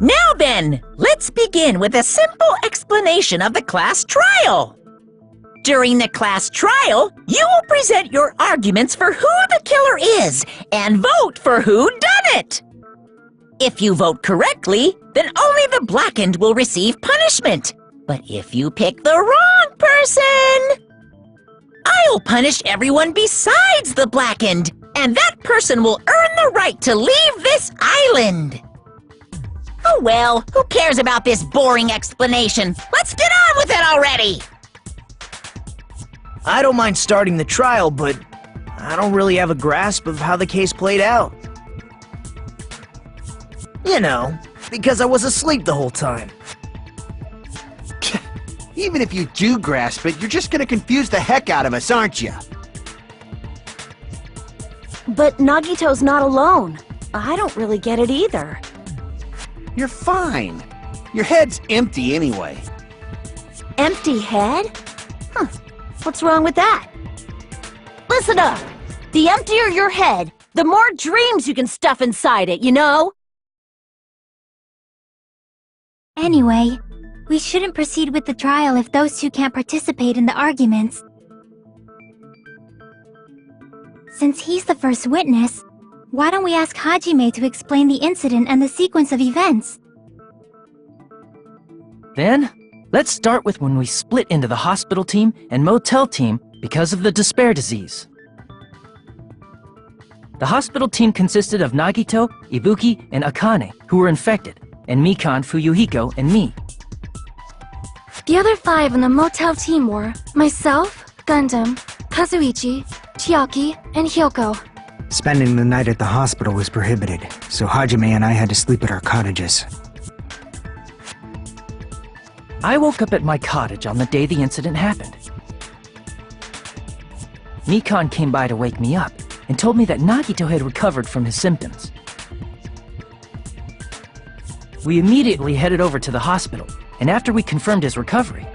Now then, let's begin with a simple explanation of the class trial. During the class trial, you will present your arguments for who the killer is and vote for who done it. If you vote correctly, then only the blackened will receive punishment. But if you pick the wrong person, I'll punish everyone besides the blackened, and that person will earn the right to leave this island. Oh well, who cares about this boring explanation? Let's get on with it already! I don't mind starting the trial, but I don't really have a grasp of how the case played out. You know, because I was asleep the whole time. Even if you do grasp it, you're just gonna confuse the heck out of us, aren't you? But Nagito's not alone. I don't really get it either. You're fine. Your head's empty anyway. Empty head? Huh. What's wrong with that? Listen up! The emptier your head, the more dreams you can stuff inside it, you know? Anyway, we shouldn't proceed with the trial if those two can't participate in the arguments. Since he's the first witness, why don't we ask Hajime to explain the incident and the sequence of events? Then, let's start with when we split into the hospital team and motel team because of the despair disease. The hospital team consisted of Nagito, Ibuki, and Akane, who were infected, and Mikan, Fuyuhiko, and me. The other 5 on the motel team were myself, Gundam, Kazuichi, Chiaki, and Hyoko. Spending the night at the hospital was prohibited, so Hajime and I had to sleep at our cottages. I woke up at my cottage on the day the incident happened. Mikan came by to wake me up and told me that Nagito had recovered from his symptoms. We immediately headed over to the hospital, and after we confirmed his recovery,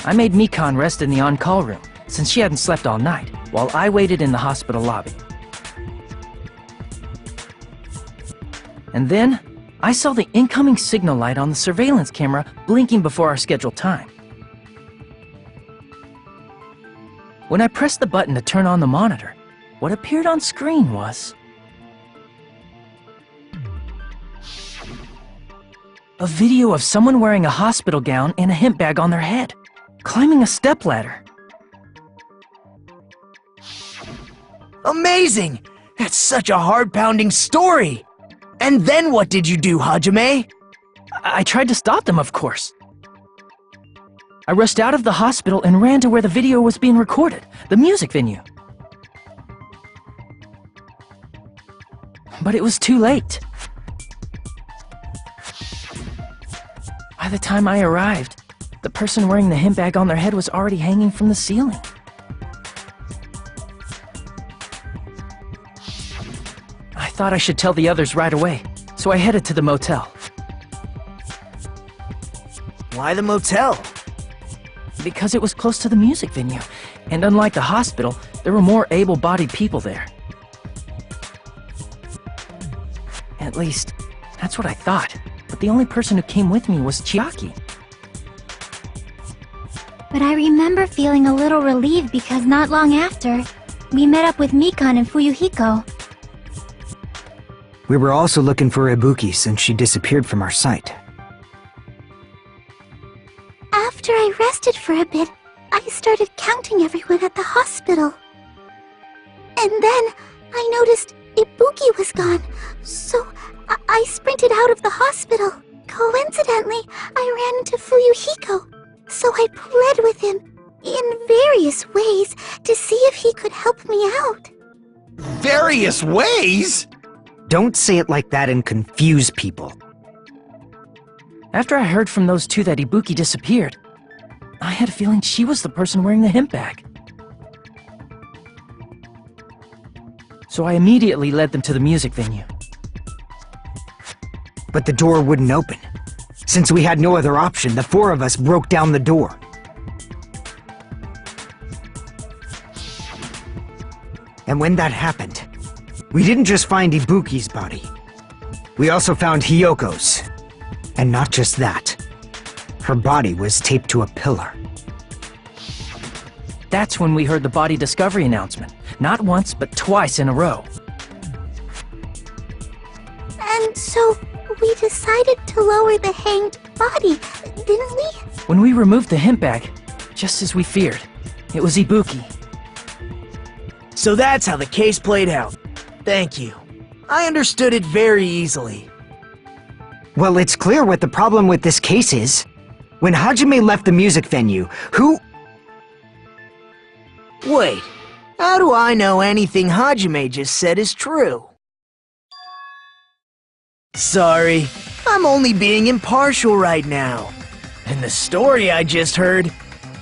I made Mikan rest in the on-call room since she hadn't slept all night, while I waited in the hospital lobby. And then, I saw the incoming signal light on the surveillance camera blinking before our scheduled time. When I pressed the button to turn on the monitor, what appeared on screen was a video of someone wearing a hospital gown and a hemp bag on their head, climbing a stepladder. Amazing! That's such a heart-pounding story! And then what did you do, Hajime? I tried to stop them, of course. I rushed out of the hospital and ran to where the video was being recorded, the music venue. But it was too late. By the time I arrived, the person wearing the hemp bag on their head was already hanging from the ceiling. I thought I should tell the others right away, so I headed to the motel. Why the motel? Because it was close to the music venue, and unlike the hospital, there were more able-bodied people there. At least, that's what I thought, but the only person who came with me was Chiaki. But I remember feeling a little relieved because not long after, we met up with Mikan and Fuyuhiko. We were also looking for Ibuki since she disappeared from our sight. After I rested for a bit, I started counting everyone at the hospital. And then I noticed Ibuki was gone, so I sprinted out of the hospital. Coincidentally, I ran into Fuyuhiko, so I pled with him in various ways to see if he could help me out. Various ways? Don't say it like that and confuse people. After I heard from those two that Ibuki disappeared, I had a feeling she was the person wearing the hemp bag. So I immediately led them to the music venue. But the door wouldn't open. Since we had no other option, the 4 of us broke down the door. And when that happened, we didn't just find Ibuki's body. We also found Hiyoko's. And not just that. Her body was taped to a pillar. That's when we heard the body discovery announcement. Not once, but twice in a row. And so we decided to lower the hanged body, didn't we? When we removed the hemp bag, just as we feared, it was Ibuki. So that's how the case played out. Thank you. I understood it very easily. Well, it's clear what the problem with this case is. When Hajime left the music venue, who... Wait, how do I know anything Hajime just said is true? Sorry, I'm only being impartial right now. And the story I just heard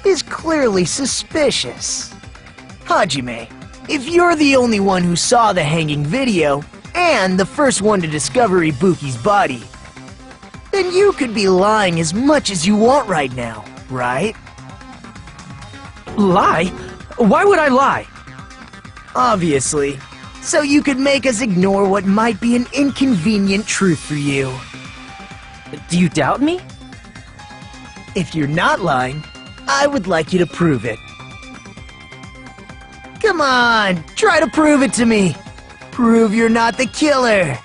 is clearly suspicious. Hajime, if you're the only one who saw the hanging video, and the first one to discover Ibuki's body, then you could be lying as much as you want right now, right? Lie? Why would I lie? Obviously. So you could make us ignore what might be an inconvenient truth for you. Do you doubt me? If you're not lying, I would like you to prove it. Come on, try to prove it to me. Prove you're not the killer.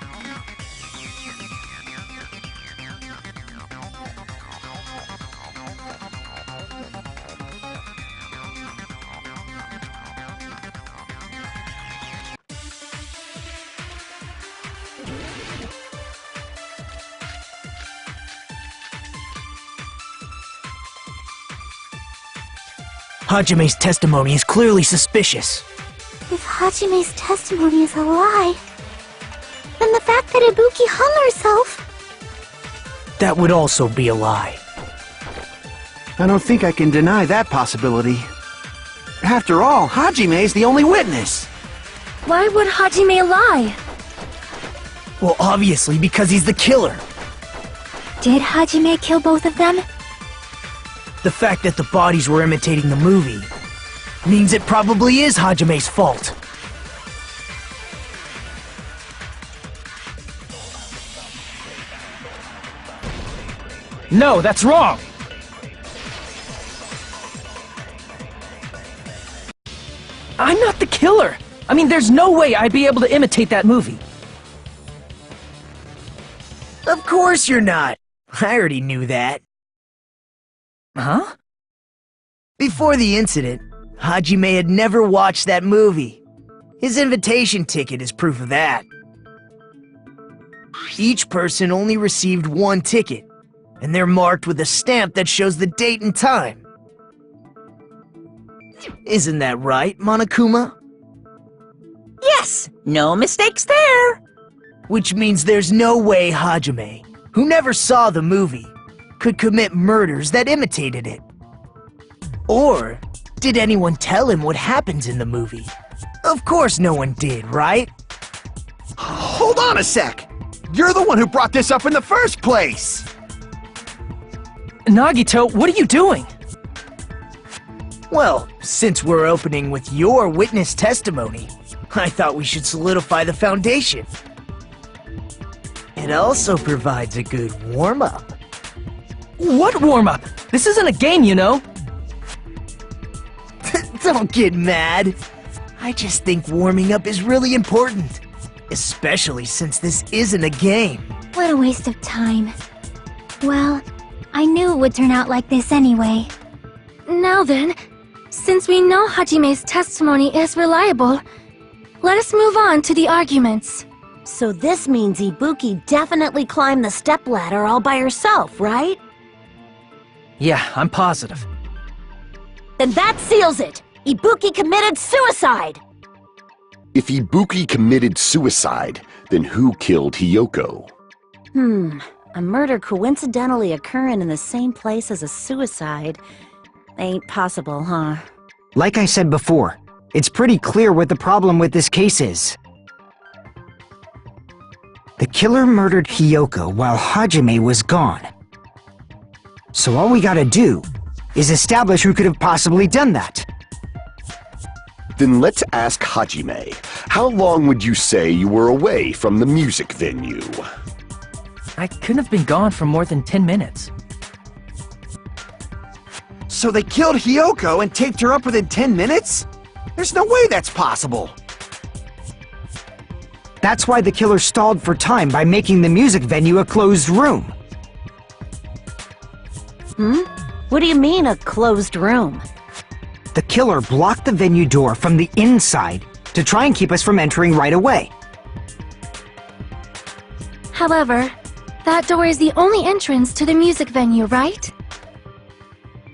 Hajime's testimony is clearly suspicious. If Hajime's testimony is a lie, then the fact that Ibuki hung herself... That would also be a lie. I don't think I can deny that possibility. After all, Hajime's the only witness. Why would Hajime lie? Well, obviously because he's the killer. Did Hajime kill both of them? The fact that the bodies were imitating the movie means it probably is Hajime's fault. No, that's wrong! I'm not the killer! I mean, there's no way I'd be able to imitate that movie. Of course you're not. I already knew that. Huh? Before the incident, Hajime had never watched that movie. His invitation ticket is proof of that. Each person only received one ticket, and they're marked with a stamp that shows the date and time. Isn't that right, Monokuma? Yes, no mistakes there. Which means there's no way Hajime, who never saw the movie, could commit murders that imitated it. Or, did anyone tell him what happens in the movie? Of course no one did, right? Hold on a sec! You're the one who brought this up in the first place! Nagito, what are you doing? Well, since we're opening with your witness testimony, I thought we should solidify the foundation. It also provides a good warm-up. What warm-up? This isn't a game, you know. Don't get mad. I just think warming up is really important. Especially since this isn't a game. What a waste of time. Well, I knew it would turn out like this anyway. Now then, since we know Hajime's testimony is reliable, let us move on to the arguments. So this means Ibuki definitely climbed the stepladder all by herself, right? Yeah, I'm positive. Then that seals it! Ibuki committed suicide! If Ibuki committed suicide, then who killed Hiyoko? A murder coincidentally occurring in the same place as a suicide ain't possible, huh? Like I said before, it's pretty clear what the problem with this case is. The killer murdered Hiyoko while Hajime was gone. So all we gotta do is establish who could have possibly done that. Then let's ask Hajime. How long would you say you were away from the music venue? I couldn't have been gone for more than 10 minutes. So they killed Hiyoko and taped her up within 10 minutes? There's no way that's possible. That's why the killer stalled for time by making the music venue a closed room. What do you mean, a closed room? The killer blocked the venue door from the inside to try and keep us from entering right away. However, that door is the only entrance to the music venue, right?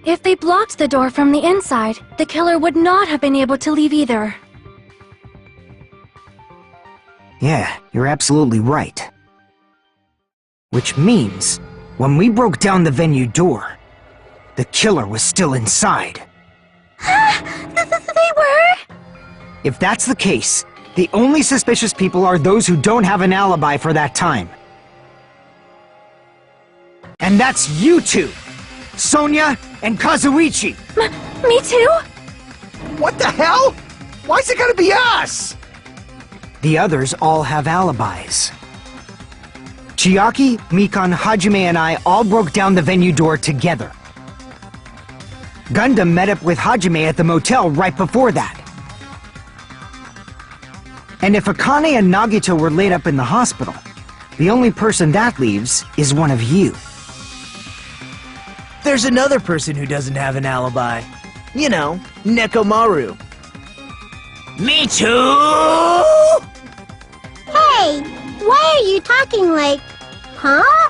If they blocked the door from the inside, the killer would not have been able to leave either. Yeah, you're absolutely right. Which means, when we broke down the venue door, the killer was still inside. They were? If that's the case, the only suspicious people are those who don't have an alibi for that time. And that's you two! Sonia and Kazuichi! Me too? What the hell? Why's it gonna be us? The others all have alibis. Chiaki, Mikan, Hajime, and I all broke down the venue door together. Gundam met up with Hajime at the motel right before that. And if Akane and Nagito were laid up in the hospital, the only person that leaves is one of you. There's another person who doesn't have an alibi. You know, Nekomaru. Me too! Hey, why are you talking like... Huh?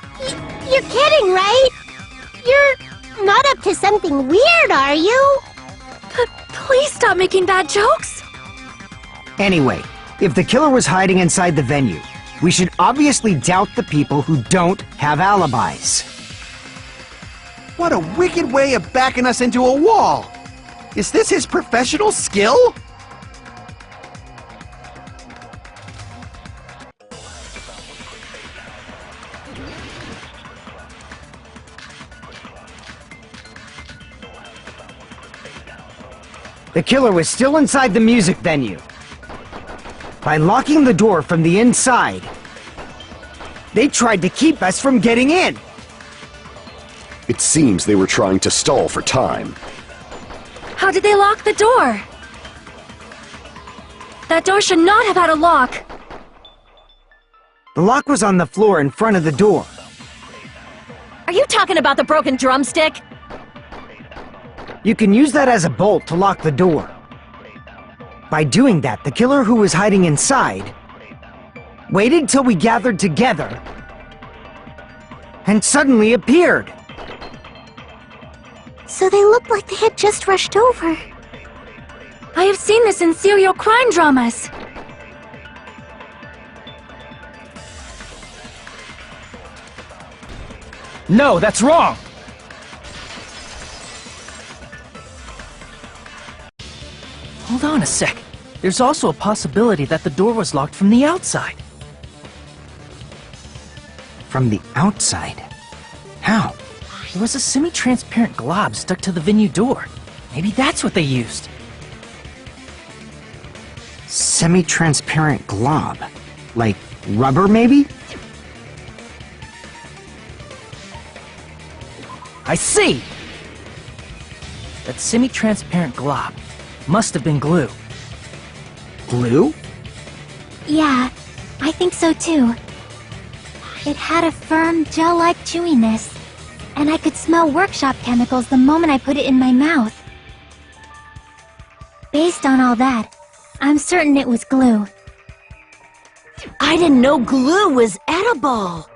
You're kidding, right? You're not up to something weird, are you? Please stop making bad jokes! Anyway, if the killer was hiding inside the venue, we should obviously doubt the people who don't have alibis. What a wicked way of backing us into a wall! Is this his professional skill? The killer was still inside the music venue. By locking the door from the inside, they tried to keep us from getting in. It seems they were trying to stall for time. How did they lock the door? That door should not have had a lock. The lock was on the floor in front of the door. Are you talking about the broken drumstick? You can use that as a bolt to lock the door. By doing that, the killer who was hiding inside waited till we gathered together and suddenly appeared. So they looked like they had just rushed over. I have seen this in serial crime dramas. No, that's wrong! Hold on a sec. There's also a possibility that the door was locked from the outside. From the outside? How? There was a semi-transparent glob stuck to the venue door. Maybe that's what they used. Semi-transparent glob? Like rubber, maybe? I see! That semi-transparent glob must have been glue. Glue? Yeah, I think so too. It had a firm, gel-like chewiness, and I could smell workshop chemicals the moment I put it in my mouth. Based on all that, I'm certain it was glue. I didn't know glue was edible.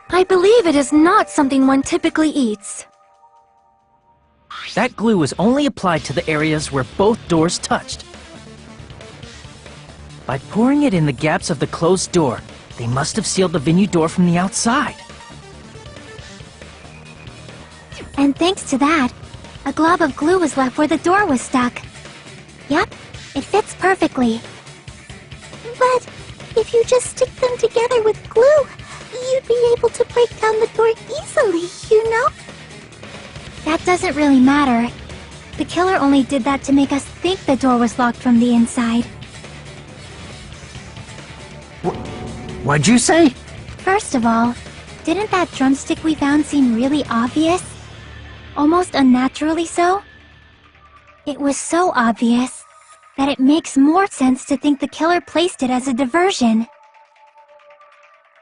I believe it is not something one typically eats. That glue was only applied to the areas where both doors touched. By pouring it in the gaps of the closed door, they must have sealed the venue door from the outside. And thanks to that, a glob of glue was left where the door was stuck. Yep, it fits perfectly. But if you just stick them together with glue, you'd be able to break down the door easily, you know? That doesn't really matter. The killer only did that to make us think the door was locked from the inside. What'd you say? First of all, Didn't that drumstick we found seem really obvious? Almost unnaturally so? It was so obvious that it makes more sense to think the killer placed it as a diversion.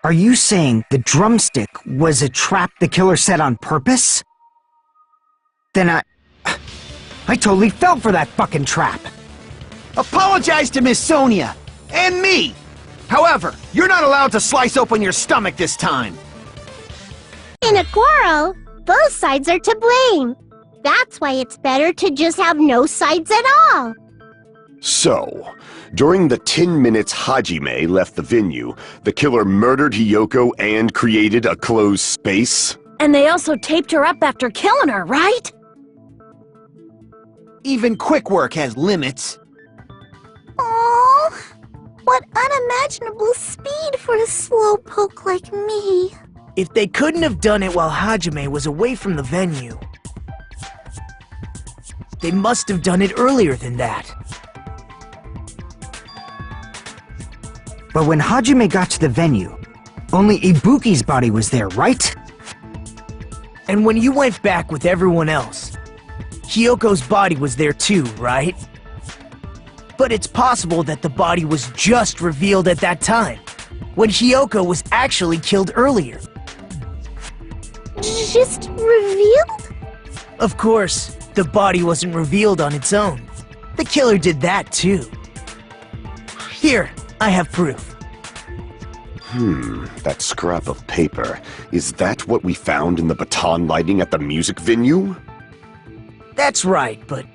Are you saying the drumstick was a trap the killer set on purpose? Then I totally fell for that fucking trap! Apologize to Miss Sonia! And me! However, you're not allowed to slice open your stomach this time! In a quarrel, both sides are to blame. That's why it's better to just have no sides at all. So, during the 10 minutes Hajime left the venue, the killer murdered Hiyoko and created a closed space? And they also taped her up after killing her, right? Even quick work has limits. Oh, what unimaginable speed for a slowpoke like me. If they couldn't have done it while Hajime was away from the venue, they must have done it earlier than that. But when Hajime got to the venue, only Ibuki's body was there, right? And when you went back with everyone else, Hiyoko's body was there too, right? But it's possible that the body was just revealed at that time, when Hiyoko was actually killed earlier. Just revealed? Of course, the body wasn't revealed on its own. The killer did that too. Here, I have proof. That scrap of paper. Is that what we found in the baton lighting at the music venue? That's right, but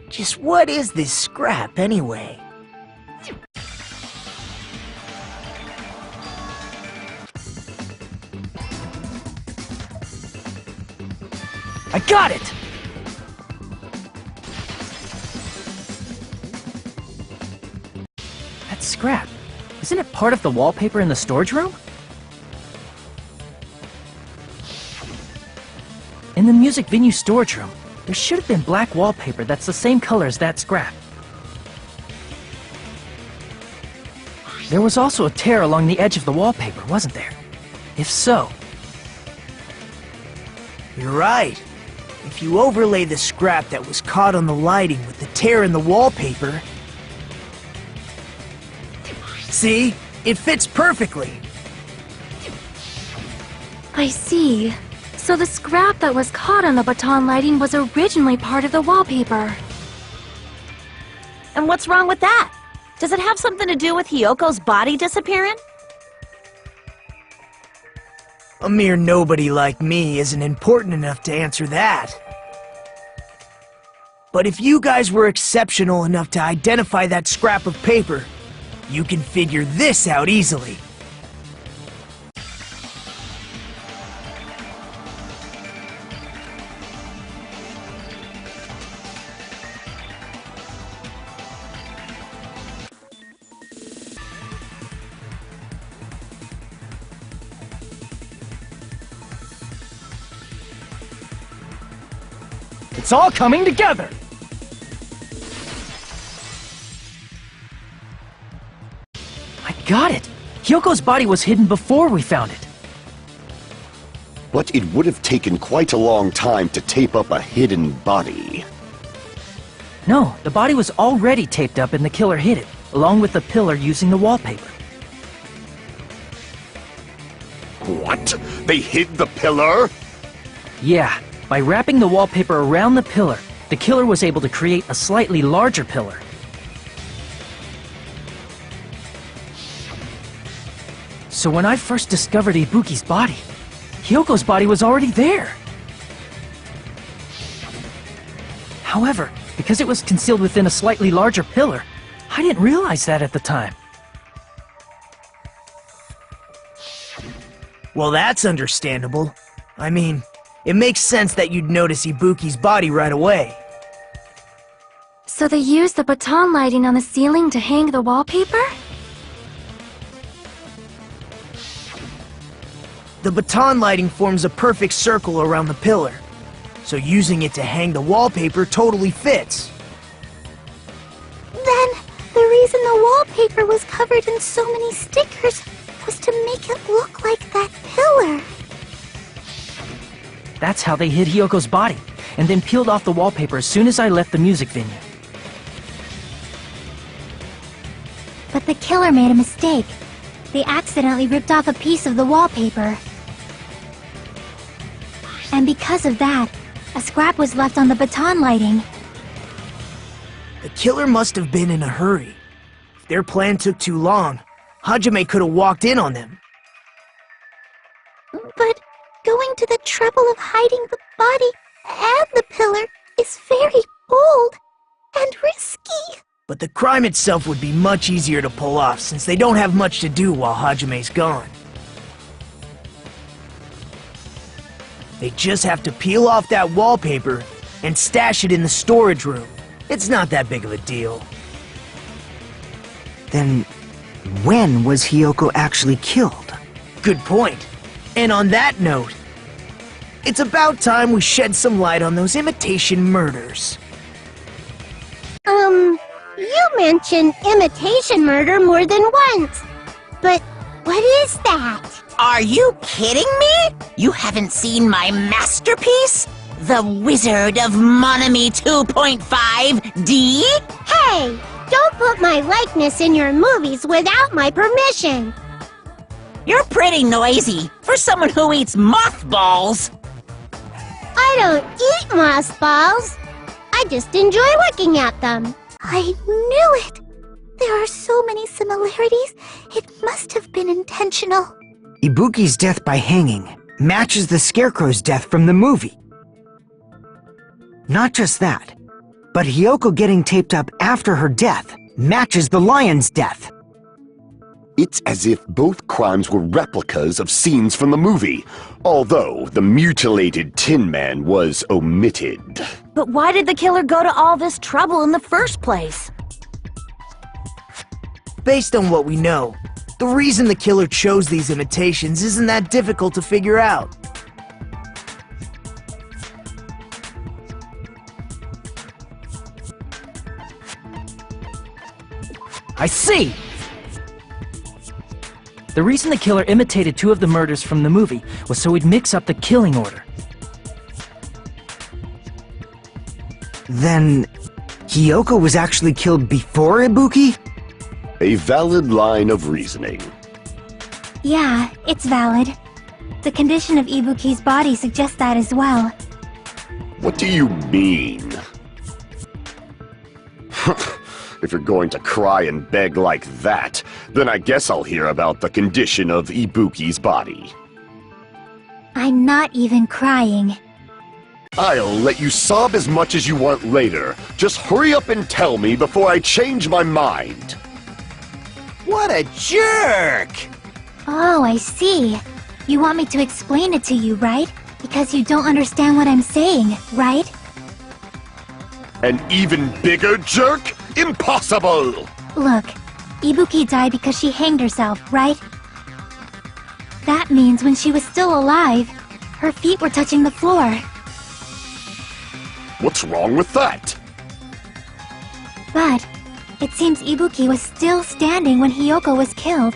just what is this scrap anyway? I got it! That scrap. Isn't it part of the wallpaper in the storage room? In the music venue storage room, there should have been black wallpaper that's the same color as that scrap. There was also a tear along the edge of the wallpaper, wasn't there? If so... You're right. If you overlay the scrap that was caught on the lighting with the tear in the wallpaper... See? It fits perfectly. I see. So the scrap that was caught on the baton lighting was originally part of the wallpaper. And what's wrong with that? Does it have something to do with Hiyoko's body disappearing? A mere nobody like me isn't important enough to answer that. But if you guys were exceptional enough to identify that scrap of paper, you can figure this out easily. It's all coming together! I got it! Hyoko's body was hidden before we found it. But it would have taken quite a long time to tape up a hidden body. No, the body was already taped up and the killer hid it, along with the pillar using the wallpaper. What? They hid the pillar? Yeah, by wrapping the wallpaper around the pillar, the killer was able to create a slightly larger pillar. So when I first discovered Ibuki's body, Hyoko's body was already there. However, because it was concealed within a slightly larger pillar, I didn't realize that at the time. Well, that's understandable. I mean, it makes sense that you'd notice Ibuki's body right away. So they used the baton lighting on the ceiling to hang the wallpaper? The baton lighting forms a perfect circle around the pillar, so using it to hang the wallpaper totally fits. Then, the reason the wallpaper was covered in so many stickers was to make it look like that pillar. That's how they hid Hiyoko's body, and then peeled off the wallpaper as soon as I left the music venue. But the killer made a mistake. They accidentally ripped off a piece of the wallpaper. And because of that, a scrap was left on the baton lighting. The killer must have been in a hurry. If their plan took too long, Hajime could have walked in on them. But going to the trouble of hiding the body and the pillar is very bold and risky. But the crime itself would be much easier to pull off since they don't have much to do while Hajime's gone. They just have to peel off that wallpaper and stash it in the storage room. It's not that big of a deal. Then, when was Hiyoko actually killed? Good point. And on that note, it's about time we shed some light on those imitation murders. You mentioned imitation murder more than once. But what is that? Are you kidding me? You haven't seen my masterpiece? The Wizard of Monami 2.5D? Hey, don't put my likeness in your movies without my permission. You're pretty noisy for someone who eats mothballs. I don't eat mothballs. I just enjoy looking at them. I knew it! There are so many similarities. It must have been intentional. Ibuki's death by hanging matches the Scarecrow's death from the movie. Not just that, but Hiyoko getting taped up after her death matches the lion's death. It's as if both crimes were replicas of scenes from the movie, although the mutilated Tin Man was omitted. But why did the killer go to all this trouble in the first place? Based on what we know, the reason the killer chose these imitations isn't that difficult to figure out. I see! The reason the killer imitated two of the murders from the movie was so he'd mix up the killing order. Then, Hiyoko was actually killed before Ibuki? A valid line of reasoning. Yeah, it's valid. The condition of Ibuki's body suggests that as well. What do you mean? If you're going to cry and beg like that, then I guess I'll hear about the condition of Ibuki's body. I'm not even crying. I'll let you sob as much as you want later. Just hurry up and tell me before I change my mind. What a jerk! Oh, I see. You want me to explain it to you, right? Because you don't understand what I'm saying, right? An even bigger jerk? Impossible! Look, Ibuki died because she hanged herself, right? That means when she was still alive, her feet were touching the floor. What's wrong with that? But it seems Ibuki was still standing when Hiyoko was killed.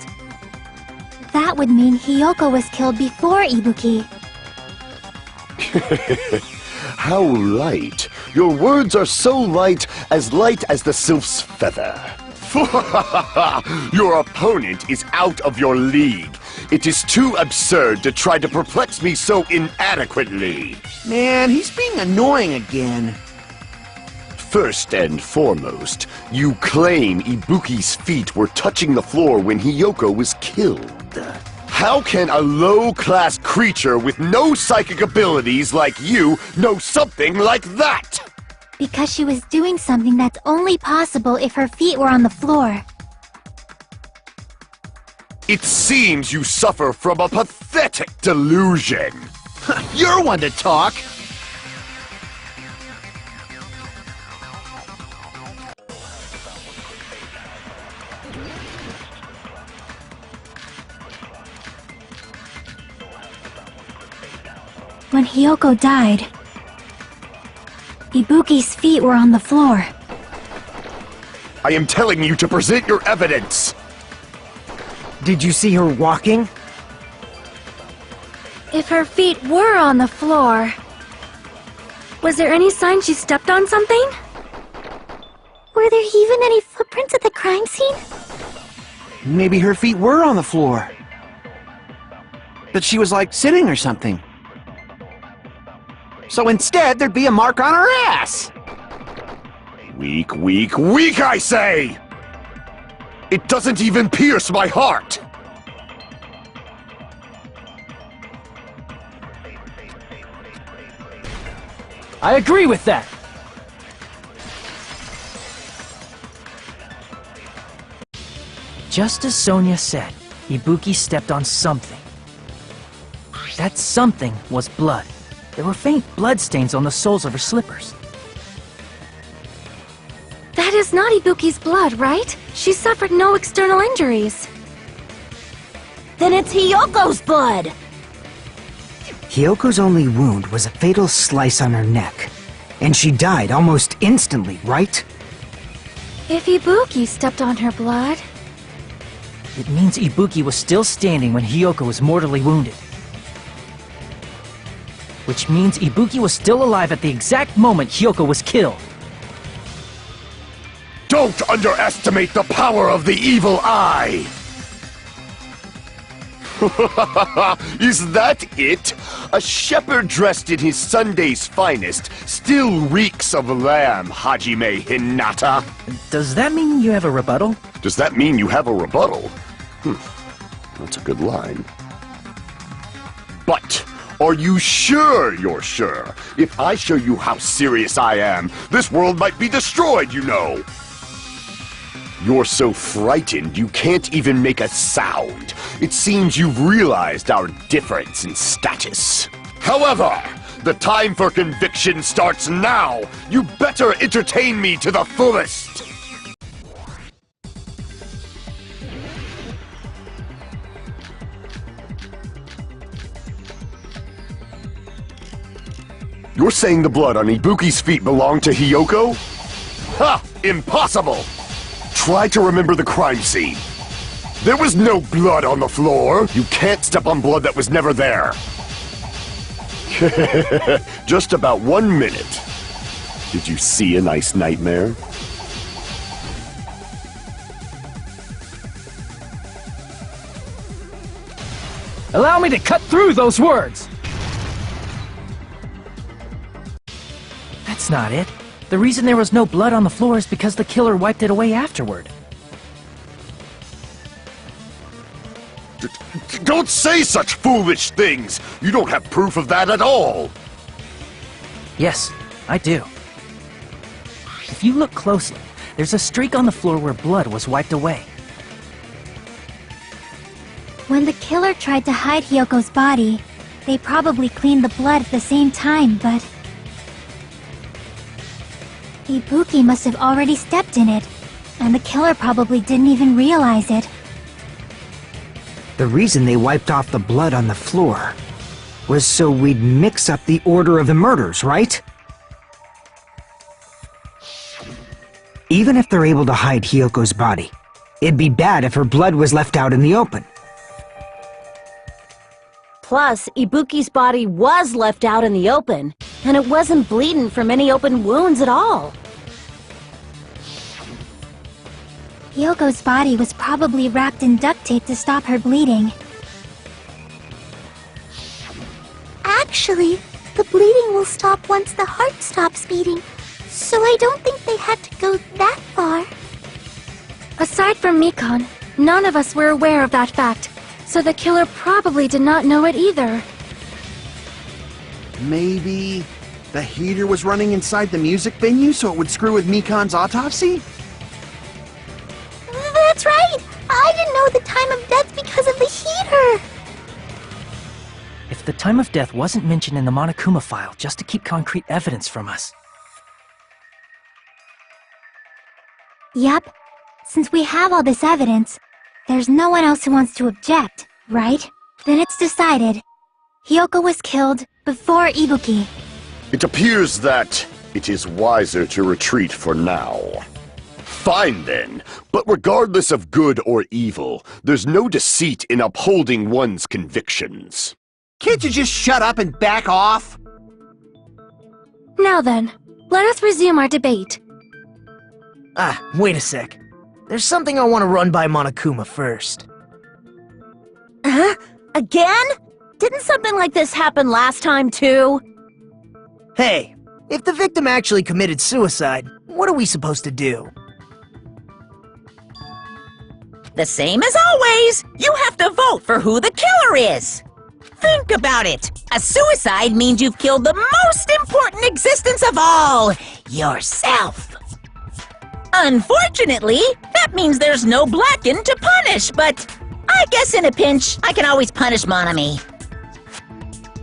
That would mean Hiyoko was killed before Ibuki. How light. Your words are so light as the sylph's feather. Your opponent is out of your league. It is too absurd to try to perplex me so inadequately. Man, he's being annoying again. First and foremost, you claim Ibuki's feet were touching the floor when Hiyoko was killed. How can a low-class creature with no psychic abilities like you know something like that? Because she was doing something that's only possible if her feet were on the floor. It seems you suffer from a pathetic delusion. You're one to talk. When Hiyoko died, Ibuki's feet were on the floor. I am telling you to present your evidence. Did you see her walking? If her feet were on the floor, was there any sign she stepped on something? Were there even any footprints at the crime scene? Maybe her feet were on the floor. But she was like sitting or something. So instead, there'd be a mark on her ass! Weak, weak, weak, I say! It doesn't even pierce my heart! I agree with that! Just as Sonia said, Ibuki stepped on something. That something was blood. There were faint bloodstains on the soles of her slippers. That is not Ibuki's blood, right? She suffered no external injuries. Then it's Hiyoko's blood! Hyoko's only wound was a fatal slice on her neck. And she died almost instantly, right? If Ibuki stepped on her blood... It means Ibuki was still standing when Hiyoko was mortally wounded. Which means Ibuki was still alive at the exact moment Hiyoko was killed. Don't underestimate the power of the evil eye! Is that it? A shepherd dressed in his Sunday's finest still reeks of lamb, Hajime Hinata. Does that mean you have a rebuttal? Does that mean you have a rebuttal? That's a good line. But, are you sure you're sure? If I show you how serious I am, this world might be destroyed, you know! You're so frightened you can't even make a sound. It seems you've realized our difference in status. However, the time for conviction starts now! You better entertain me to the fullest! You're saying the blood on Ibuki's feet belonged to Hiyoko? Ha! Impossible! Try to remember the crime scene. There was no blood on the floor. You can't step on blood that was never there. Just about 1 minute. Did you see a nice nightmare? Allow me to cut through those words! That's not it. The reason there was no blood on the floor is because the killer wiped it away afterward. Don't say such foolish things! You don't have proof of that at all! Yes, I do. If you look closely, there's a streak on the floor where blood was wiped away. When the killer tried to hide Hyoko's body, they probably cleaned the blood at the same time, but... Ibuki must have already stepped in it, and the killer probably didn't even realize it. The reason they wiped off the blood on the floor was so we'd mix up the order of the murders, right? Even if they're able to hide Hyoko's body, it'd be bad if her blood was left out in the open. Plus, Ibuki's body was left out in the open, and it wasn't bleeding from any open wounds at all. Hyoko's body was probably wrapped in duct tape to stop her bleeding. Actually, the bleeding will stop once the heart stops beating, so I don't think they had to go that far. Aside from Mikon, none of us were aware of that fact, so the killer probably did not know it either. Maybe the heater was running inside the music venue so it would screw with Mikon's autopsy? That's right! I didn't know the time of death because of the heater! If the time of death wasn't mentioned in the Monokuma file just to keep concrete evidence from us. Yep. Since we have all this evidence, there's no one else who wants to object, right? Then it's decided. Hyoko was killed before Ibuki. It appears that it is wiser to retreat for now. Fine then, but regardless of good or evil, there's no deceit in upholding one's convictions. Can't you just shut up and back off? Now then, let us resume our debate. Wait a sec. There's something I want to run by Monokuma first. Huh? Again? Didn't something like this happen last time, too? Hey, if the victim actually committed suicide, what are we supposed to do? The same as always. You have to vote for who the killer is. Think about it. A suicide means you've killed the most important existence of all, yourself. Unfortunately, that means there's no Blacken to punish, but I guess in a pinch, I can always punish Monami.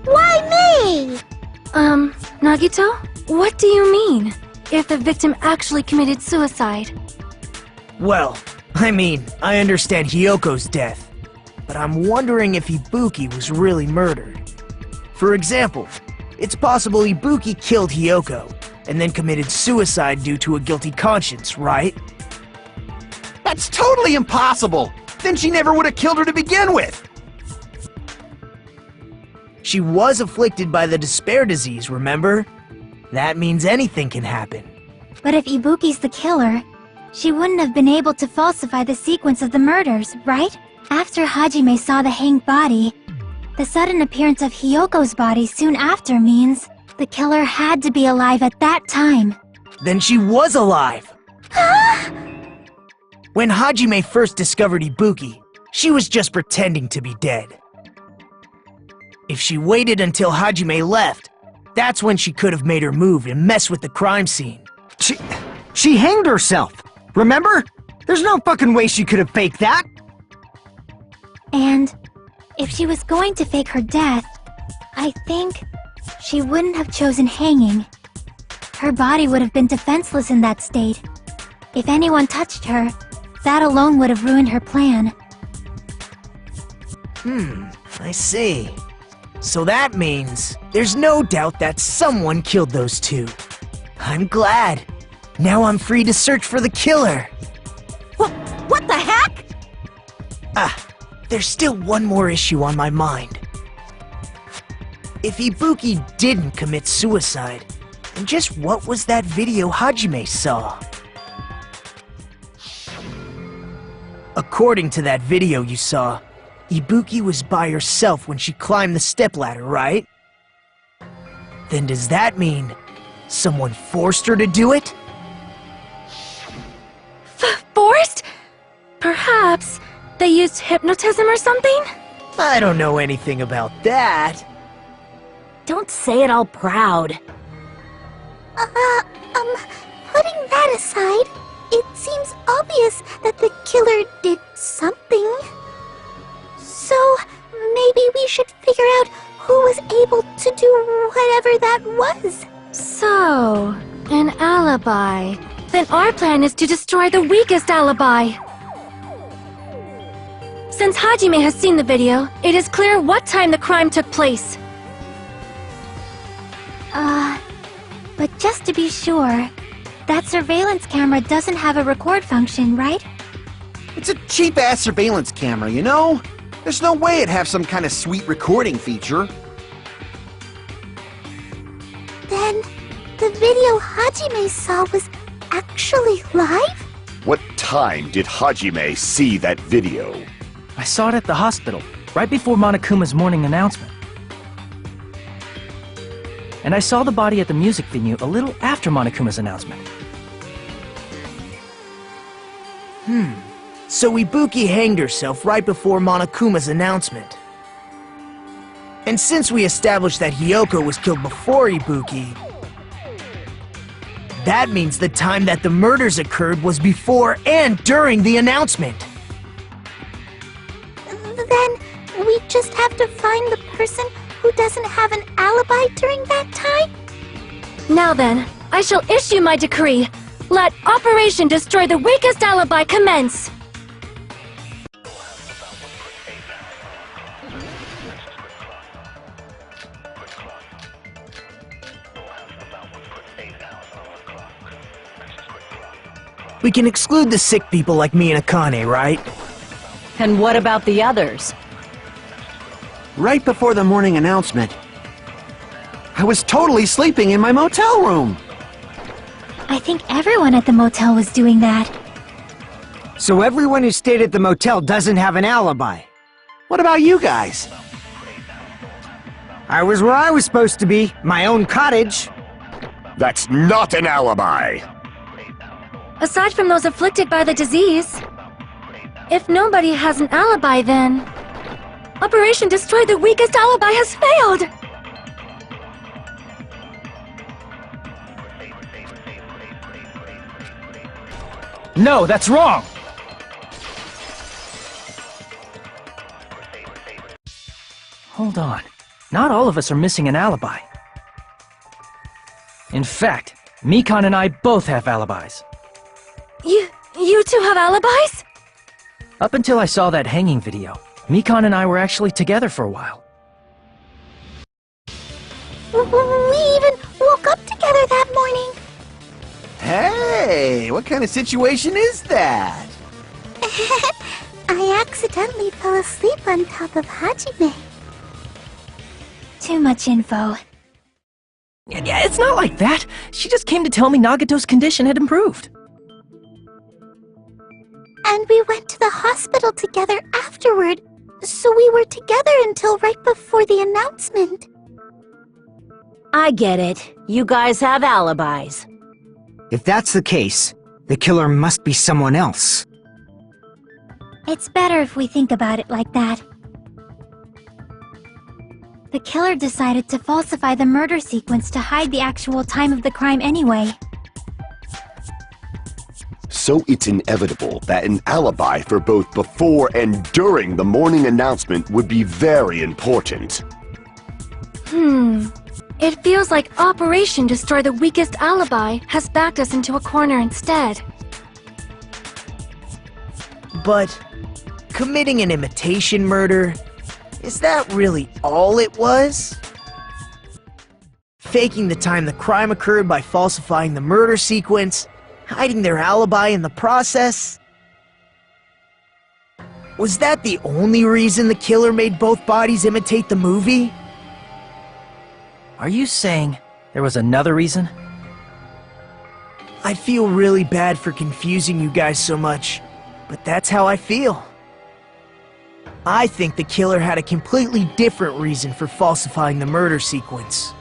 Why me? Nagito? What do you mean? If the victim actually committed suicide? Well, I mean, I understand Hyoko's death, but I'm wondering if Ibuki was really murdered. For example, it's possible Ibuki killed Hyoko, and then committed suicide due to a guilty conscience, right? That's totally impossible! Then she never would have killed her to begin with! She was afflicted by the despair disease, remember? That means anything can happen. But if Ibuki's the killer, she wouldn't have been able to falsify the sequence of the murders, right? After Hajime saw the hanged body, the sudden appearance of Hyoko's body soon after means the killer had to be alive at that time. Then she was alive! When Hajime first discovered Ibuki, she was just pretending to be dead. If she waited until Hajime left, that's when she could have made her move and mess with the crime scene. She hanged herself! Remember? There's no fucking way she could have faked that! And if she was going to fake her death, I think she wouldn't have chosen hanging. Her body would have been defenseless in that state. If anyone touched her, that alone would have ruined her plan. I see. So that means there's no doubt that someone killed those two. I'm glad. Now I'm free to search for the killer. What the heck? There's still one more issue on my mind. If Ibuki didn't commit suicide, then just what was that video Hajime saw? According to that video you saw, Ibuki was by herself when she climbed the stepladder, right? Then does that mean someone forced her to do it? Forced? Perhaps they used hypnotism or something? I don't know anything about that. Don't say it all proud. Putting that aside, it seems obvious that the killer did something. So, maybe we should figure out who was able to do whatever that was. So, an alibi. Then our plan is to destroy the weakest alibi. Since Hajime has seen the video, it is clear what time the crime took place. But just to be sure, that surveillance camera doesn't have a record function, right? It's a cheap-ass surveillance camera, you know? There's no way it'd have some kind of sweet recording feature. Then, the video Hajime saw was actually live? What time did Hajime see that video? I saw it at the hospital, right before Monokuma's morning announcement. And I saw the body at the music venue a little after Monokuma's announcement. So Ibuki hanged herself right before Monokuma's announcement. And since we established that Hyoko was killed before Ibuki, that means the time that the murders occurred was before and during the announcement. Then, we just have to find the person who doesn't have an alibi during that time? Now then, I shall issue my decree. Let Operation Destroy the Weakest Alibi commence! We can exclude the sick people like me and Akane, right? And what about the others? right before the morning announcement. I was totally sleeping in my motel room. I think everyone at the motel was doing that. So everyone who stayed at the motel doesn't have an alibi. What about you guys? I was where I was supposed to be, my own cottage. That's not an alibi! Aside from those afflicted by the disease, if nobody has an alibi, then Operation Destroy the Weakest Alibi has failed! No, that's wrong! Hold on. Not all of us are missing an alibi. In fact, Mikan and I both have alibis. You two have alibis? Up until I saw that hanging video, Mikan and I were actually together for a while. We even woke up together that morning. Hey, what kind of situation is that? I accidentally fell asleep on top of Hajime. Too much info. Yeah, it's not like that. She just came to tell me Nagato's condition had improved. And we went to the hospital together afterward, so we were together until right before the announcement. I get it. You guys have alibis. If that's the case, the killer must be someone else. It's better if we think about it like that. The killer decided to falsify the murder sequence to hide the actual time of the crime anyway. So it's inevitable that an alibi for both before and during the morning announcement would be very important. It feels like Operation Destroy the Weakest Alibi has backed us into a corner instead. But committing an imitation murder, is that really all it was? Faking the time the crime occurred by falsifying the murder sequence, hiding their alibi in the process? Was that the only reason the killer made both bodies imitate the movie? Are you saying there was another reason? I feel really bad for confusing you guys so much, but that's how I feel. I think the killer had a completely different reason for falsifying the murder sequence.